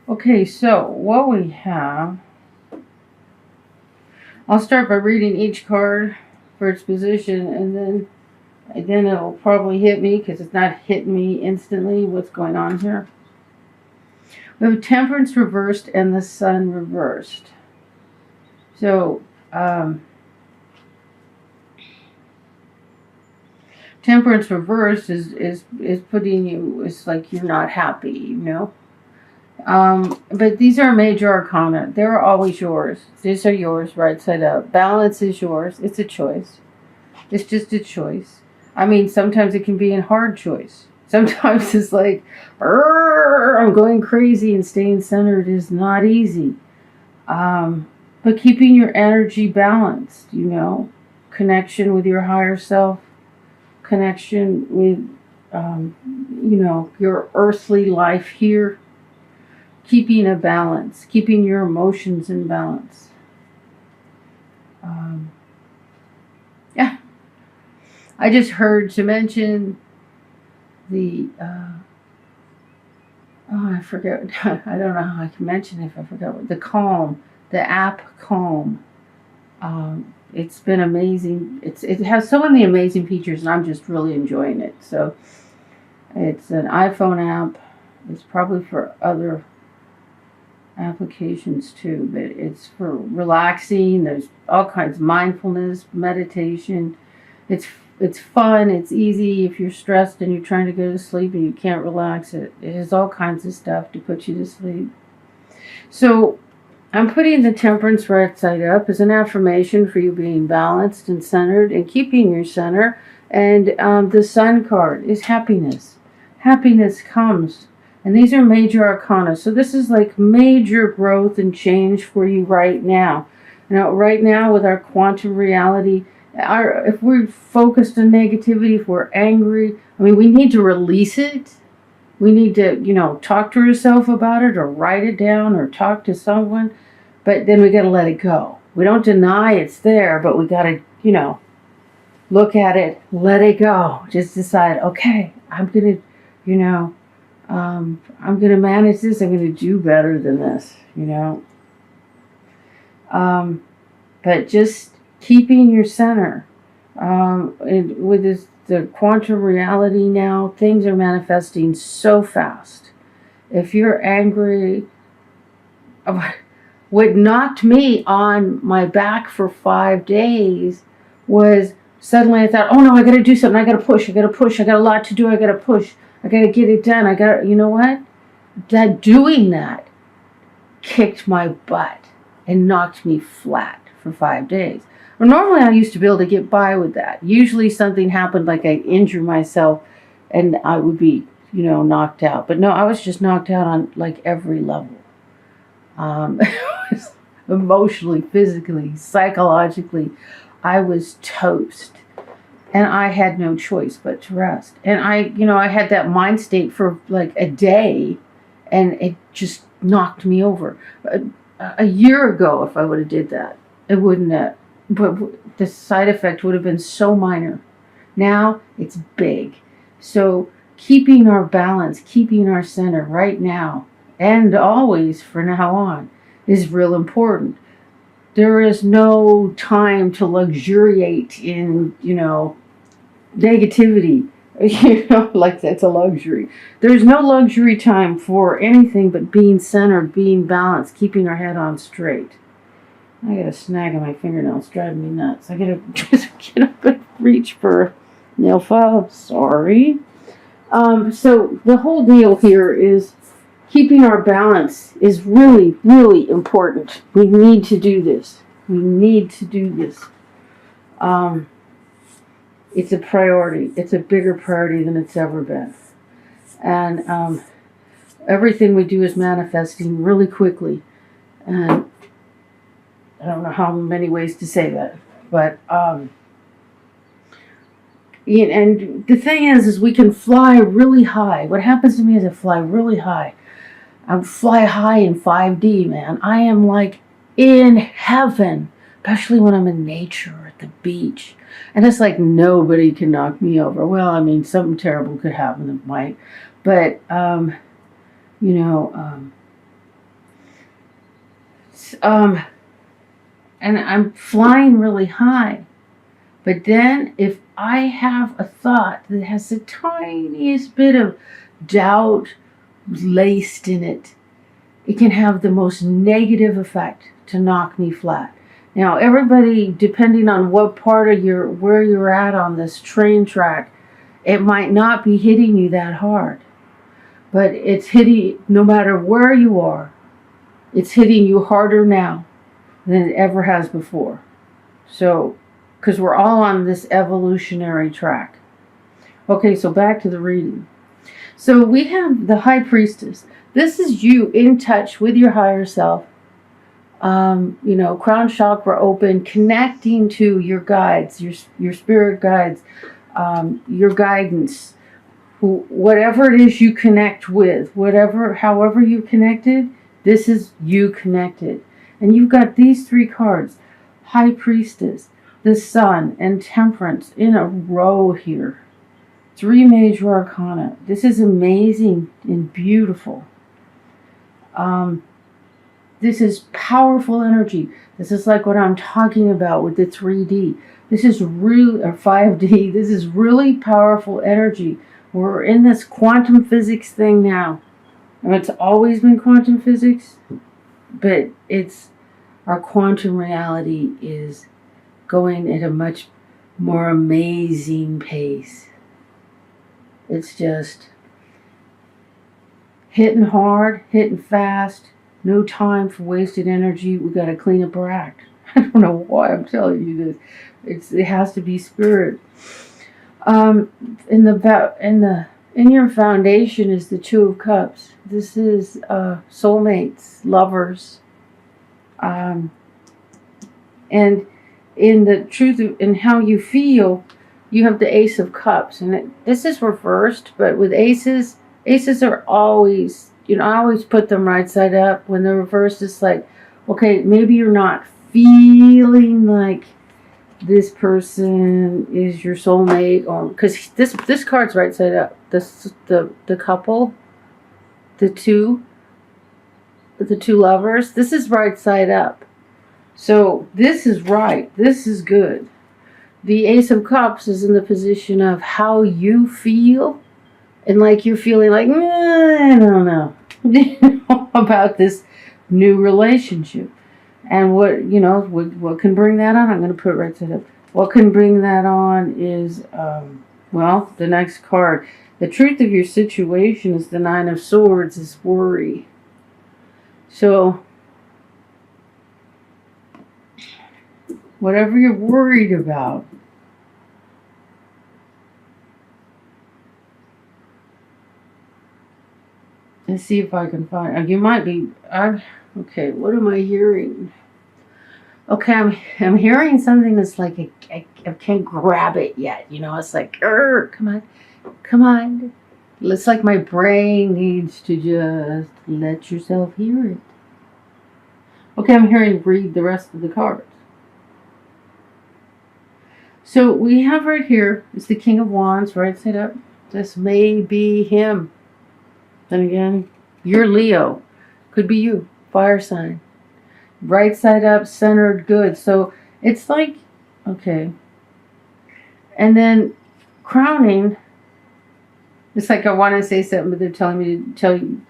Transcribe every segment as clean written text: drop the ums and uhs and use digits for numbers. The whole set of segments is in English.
Okay, so what we have, I'll start by reading each card for its position, and then it'll probably hit me because it's not hitting me instantly what's going on here. We have Temperance reversed and the Sun reversed. So, Temperance reversed is putting you, it's like you're not happy, you know? But these are major arcana. They're always yours. These are yours, right side up. Balance is yours. It's a choice. It's just a choice. I mean, sometimes it can be a hard choice. Sometimes it's like, I'm going crazy, and staying centered is not easy. But keeping your energy balanced, you know, connection with your higher self, connection with, you know, your earthly life here, keeping a balance, keeping your emotions in balance. Yeah. I just heard to mention the, I forget, I don't know how I can mention it if I forgot what, the Calm, the app Calm. It's been amazing. It has so many amazing features, and I'm just really enjoying it. So it's an iPhone app. It's probably for other applications too, but it's for relaxing. There's all kinds of mindfulness, meditation. It's fun. It's easy if you're stressed and you're trying to go to sleep and you can't relax. It has all kinds of stuff to put you to sleep. So I'm putting the Temperance right side up as an affirmation for you being balanced and centered and keeping your center. And the Sun card is happiness. Happiness comes. And these are major arcana. So this is like major growth and change for you right now. Now, right now with our quantum reality, if we're focused on negativity, if we're angry, I mean, we need to release it. We need to, you know, talk to ourselves about it or write it down or talk to someone. But then we got to let it go. We don't deny it's there, but we got to, you know, look at it, let it go. Just decide, okay, I'm going to, you know, I'm going to manage this. I'm going to do better than this, you know. But just keeping your center. And with the quantum reality now, things are manifesting so fast. If you're angry, what knocked me on my back for 5 days was suddenly I thought, oh no, I got to do something. I got to push. I got a lot to do. I got to push. I got to get it done. You know what? Doing that kicked my butt and knocked me flat for 5 days. Well, normally I used to be able to get by with that. Usually something happened, like I injured myself and I would be, you know, knocked out. But no, I was just knocked out on like every level. Emotionally, physically, psychologically, I was toast. And I had no choice but to rest. And I had that mind state for like a day, and it just knocked me over. A year ago, if I would have did that, it wouldn't have. But the side effect would have been so minor. Now it's big. So keeping our balance, keeping our center right now, and always from now on, is real important. There is no time to luxuriate in, you know, negativity. You know, like that's a luxury. There's no luxury time for anything but being centered, being balanced, keeping our head on straight. I got a snag in my fingernail. It's driving me nuts. I gotta just get up and reach for a nail file. Sorry. So the whole deal here is keeping our balance is really, really important. We need to do this. We need to do this. It's a priority. It's a bigger priority than it's ever been. And everything we do is manifesting really quickly. And I don't know how many ways to say that. But, and the thing is we can fly really high. What happens to me is I fly really high. I fly high in 5D, man. I am like in heaven, especially when I'm in nature at the beach. And it's like nobody can knock me over. Well, I mean, something terrible could happen that might. But, and I'm flying really high. But then if I have a thought that has the tiniest bit of doubt laced in it, it can have the most negative effect to knock me flat. Now, everybody, depending on what part of where you're at on this train track, it might not be hitting you that hard, but it's hitting, no matter where you are, it's hitting you harder now than it ever has before. So, because we're all on this evolutionary track. Okay, so back to the reading. So we have the High Priestess. This is you in touch with your higher self. Crown chakra open, connecting to your guides, your spirit guides, your guidance, whatever it is you connect with, however you connected, this is you connected. And you've got these three cards, High Priestess, the Sun, and Temperance in a row here. 3 major arcana. This is amazing and beautiful. This is powerful energy. This is like what I'm talking about with the 3D. This is really, or 5D, this is really powerful energy. We're in this quantum physics thing now. And it's always been quantum physics, but our quantum reality is going at a much more amazing pace. It's just hitting hard, hitting fast, no time for wasted energy. We got to clean up our act. I don't know why I'm telling you this. It has to be spirit. In your foundation is the Two of Cups. This is soulmates, lovers, and in the truth in how you feel, you have the Ace of Cups, and this is reversed. But with aces are always, I always put them right side up. When they're reversed, it's like, okay, maybe you're not feeling like this person is your soulmate, or because this card's right side up. The couple, the two lovers. This is right side up. So this is right. This is good. The Ace of Cups is in the position of how you feel, and like you're feeling like, I don't know about this new relationship. And what can bring that on? I'm going to put it right side up. What can bring that on is, the next card. The truth of your situation is the Nine of Swords, is worry. So, whatever you're worried about, let's see if I can find. You might be. Okay, what am I hearing? Okay, I'm hearing something that's like I can't grab it yet. It's like, come on. It's like my brain needs to just let yourself hear it. Okay, I'm hearing read the rest of the cards. So we have right here is the King of Wands, right side up. This may be him. Then again, you're Leo. Could be you. Fire sign. Right side up, centered, good. So it's like, okay. And then crowning, it's like I want to say something, but they're telling me to tell you,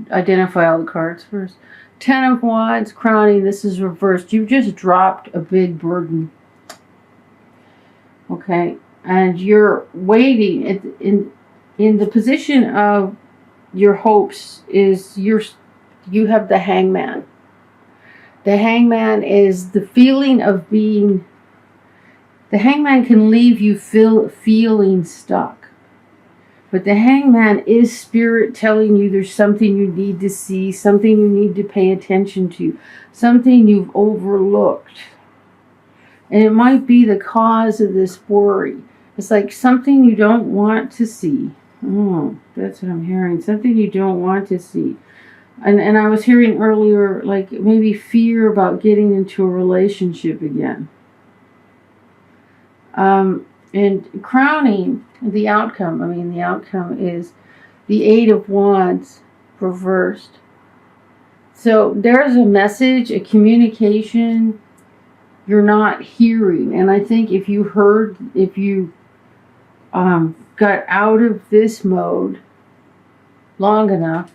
identify all the cards first. 10 of Wands, crowning, this is reversed. You just dropped a big burden. Okay. And you're waiting in the position of your hopes is you have the Hangman. The Hangman is the feeling of being. The Hangman can leave you feeling stuck. But the Hangman is spirit telling you there's something you need to see, something you need to pay attention to, something you've overlooked. And it might be the cause of this worry. It's like something you don't want to see. Oh, that's what I'm hearing. Something you don't want to see. And I was hearing earlier, like maybe fear about getting into a relationship again. And crowning the outcome. The outcome is the Eight of Wands reversed. So there's a message, a communication you're not hearing. And I think if you got out of this mode long enough,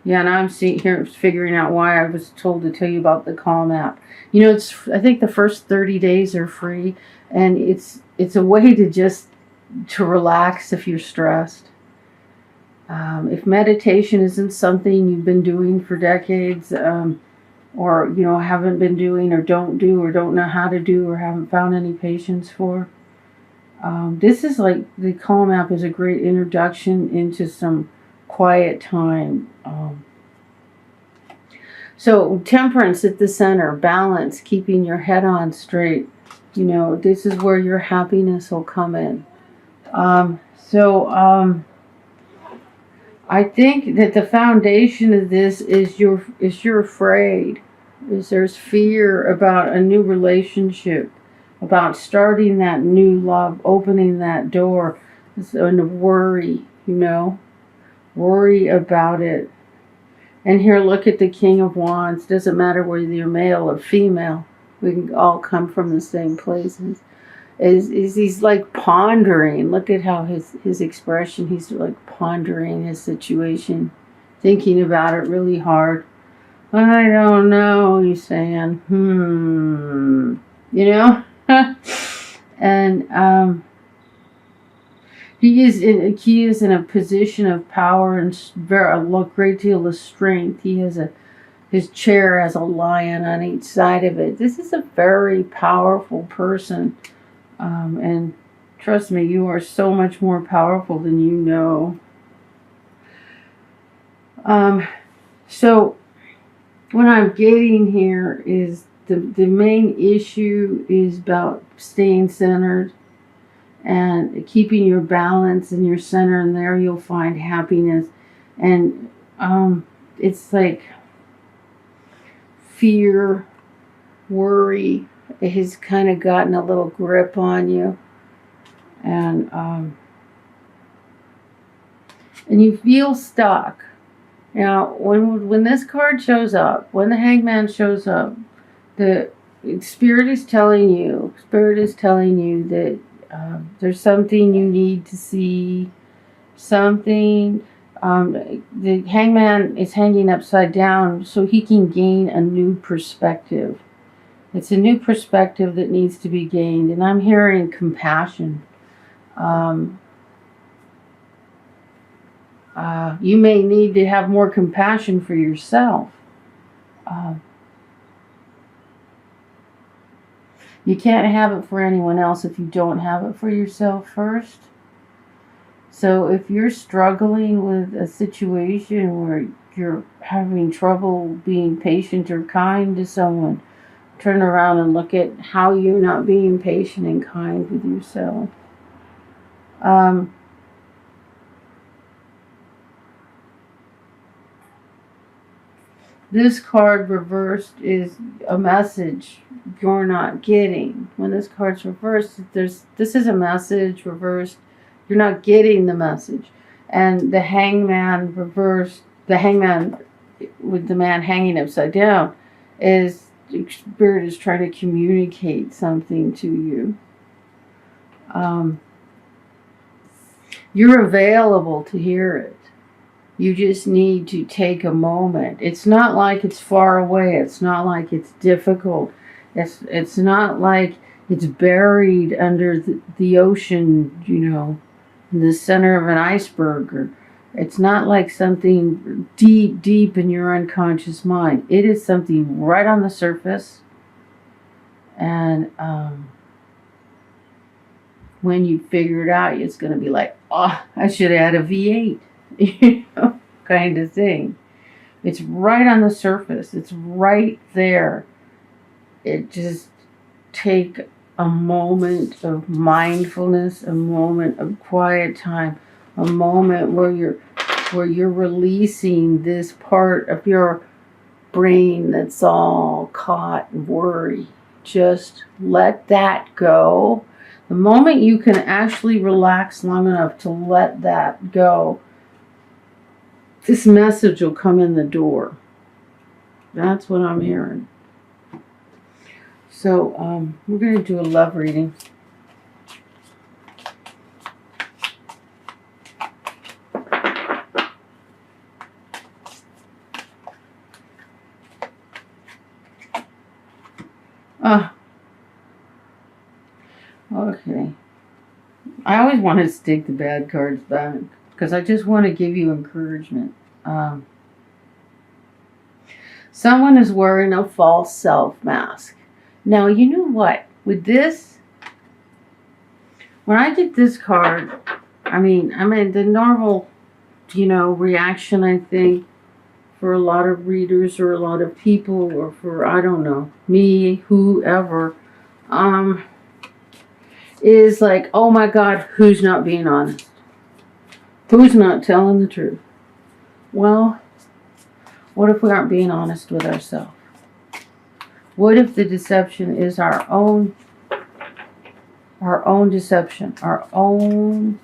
yeah, and I'm sitting here figuring out why I was told to tell you about the Calm app. You know, I think the first 30 days are free, and it's a way to relax if you're stressed. If meditation isn't something you've been doing for decades, or haven't been doing, or don't do, or don't know how to do, or haven't found any patience for, this is like the Calm app is a great introduction into some quiet time. So temperance at the center, balance, keeping your head on straight. This is where your happiness will come in. I think that the foundation of this is you're afraid. There's fear about a new relationship, about starting that new love, opening that door, and worry, worry about it. And here, look at the King of Wands. Doesn't matter whether you're male or female. We can all come from the same places. He's like pondering. Look at how his expression. He's like pondering his situation, thinking about it really hard. I don't know, he's saying. And he is in a position of power and a great deal of strength. His chair has a lion on each side of it. This is a very powerful person. And trust me, you are so much more powerful than you know. So what I'm getting here is the main issue is about staying centered and keeping your balance in your center, and there you'll find happiness. And it's like fear, worry, it has kind of gotten a little grip on you, and you feel stuck. Now, when this card shows up, when the Hangman shows up, the Spirit is telling you that there's something you need to see, something. The Hangman is hanging upside down so he can gain a new perspective. It's a new perspective that needs to be gained, and I'm hearing compassion. You may need to have more compassion for yourself. You can't have it for anyone else if you don't have it for yourself first. So if you're struggling with a situation where you're having trouble being patient or kind to someone, turn around and look at how you're not being patient and kind with yourself. This card reversed is a message you're not getting. When this card's reversed, this is a message reversed. You're not getting the message. And the Hangman reversed, the Hangman with the man hanging upside down, is Spirit is trying to communicate something to you. You're available to hear it. You just need to take a moment. It's not like it's far away. It's not like it's difficult. It's not like it's buried under the ocean, in the center of an iceberg. Or it's not like something deep, deep in your unconscious mind. It is something right on the surface. And when you figure it out, it's going to be like, oh, I should add a V8. Kind of thing. It's right on the surface. It's right there. It just take a moment of mindfulness, a moment of quiet time, a moment where you're releasing this part of your brain that's all caught in worry. Just let that go. The moment you can actually relax long enough to let that go, this message will come in the door. That's what I'm hearing. So we're going to do a love reading. Okay. I always want to stick the bad cards back because I just want to give you encouragement. Someone is wearing a false self mask. Now, you know what? With this, when I did this card, I mean, the normal, reaction, I think, for a lot of readers or a lot of people or for, I don't know, me, whoever, is like, oh my God, who's not being honest? Who's not telling the truth? Well, what if we aren't being honest with ourselves? What if the deception is our own deception, our own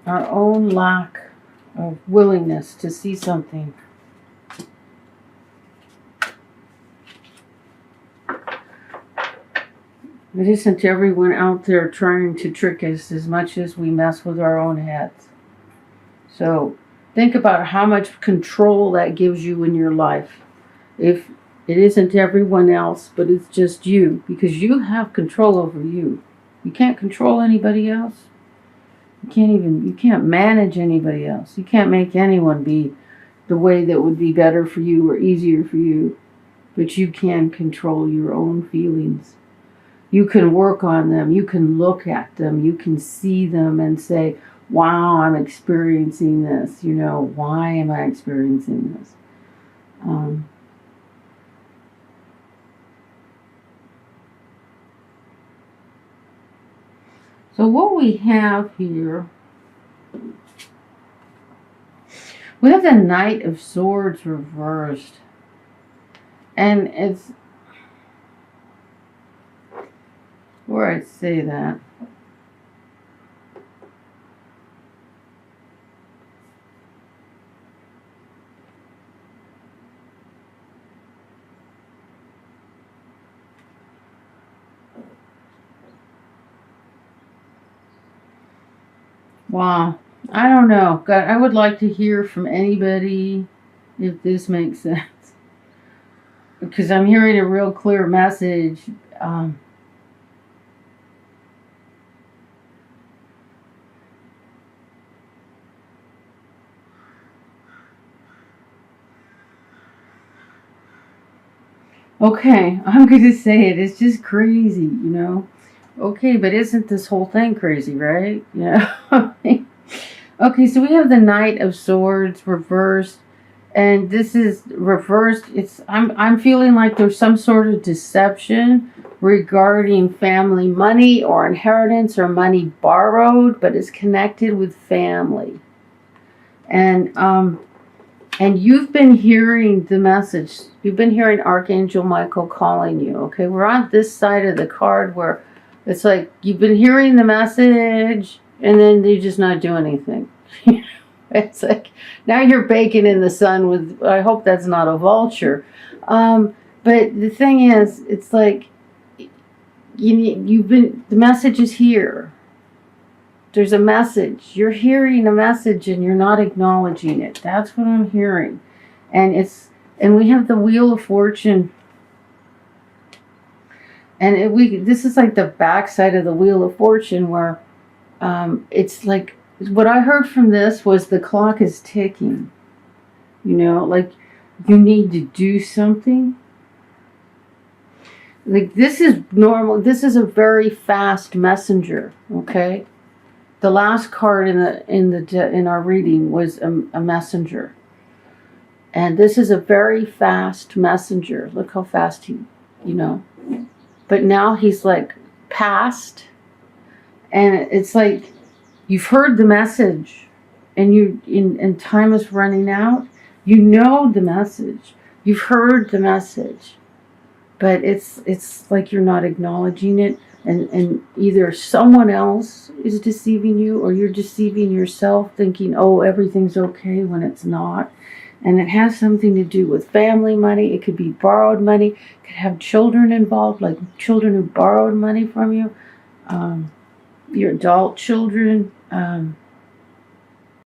lack of willingness to see something? It isn't everyone out there trying to trick us as much as we mess with our own heads. So think about how much control that gives you in your life. If it isn't everyone else, but it's just you, because you have control over you. You can't control anybody else. You can't manage anybody else. You can't make anyone be the way that would be better for you or easier for you. But you can control your own feelings. You can work on them. You can look at them. You can see them and say, wow, I'm experiencing this. Why am I experiencing this? So what we have here, we have the Knight of Swords reversed. And it's, where I say that, wow, I don't know. God, I would like to hear from anybody if this makes sense. Because I'm hearing a real clear message. Okay, I'm going to say it. It's just crazy, Okay, but isn't this whole thing crazy, right? Okay, so we have the Knight of Swords reversed, and this is reversed. I'm feeling like there's some sort of deception regarding family money or inheritance or money borrowed, but it's connected with family. And you've been hearing the message. You've been hearing Archangel Michael calling you. Okay, we're on this side of the card where it's like you've been hearing the message and then you're just not doing anything. It's like now you're baking in the sun with, I hope that's not a vulture. But the thing is, it's like the message is here. There's a message. You're hearing a message and you're not acknowledging it. That's what I'm hearing. And we have the Wheel of Fortune. And this is like the backside of the Wheel of Fortune where it's like, what I heard from this was the clock is ticking. Like you need to do something. Like this is normal. This is a very fast messenger, okay? The last card in our reading was a messenger. And this is a very fast messenger. Look how fast he. But now he's like past. And it's like you've heard the message and time is running out. You know the message. You've heard the message. But it's like you're not acknowledging it. and either someone else is deceiving you or you're deceiving yourself thinking, oh, everything's okay when it's not. And it has something to do with family money. It could be borrowed money. It could have children involved, like children who borrowed money from you, your adult children.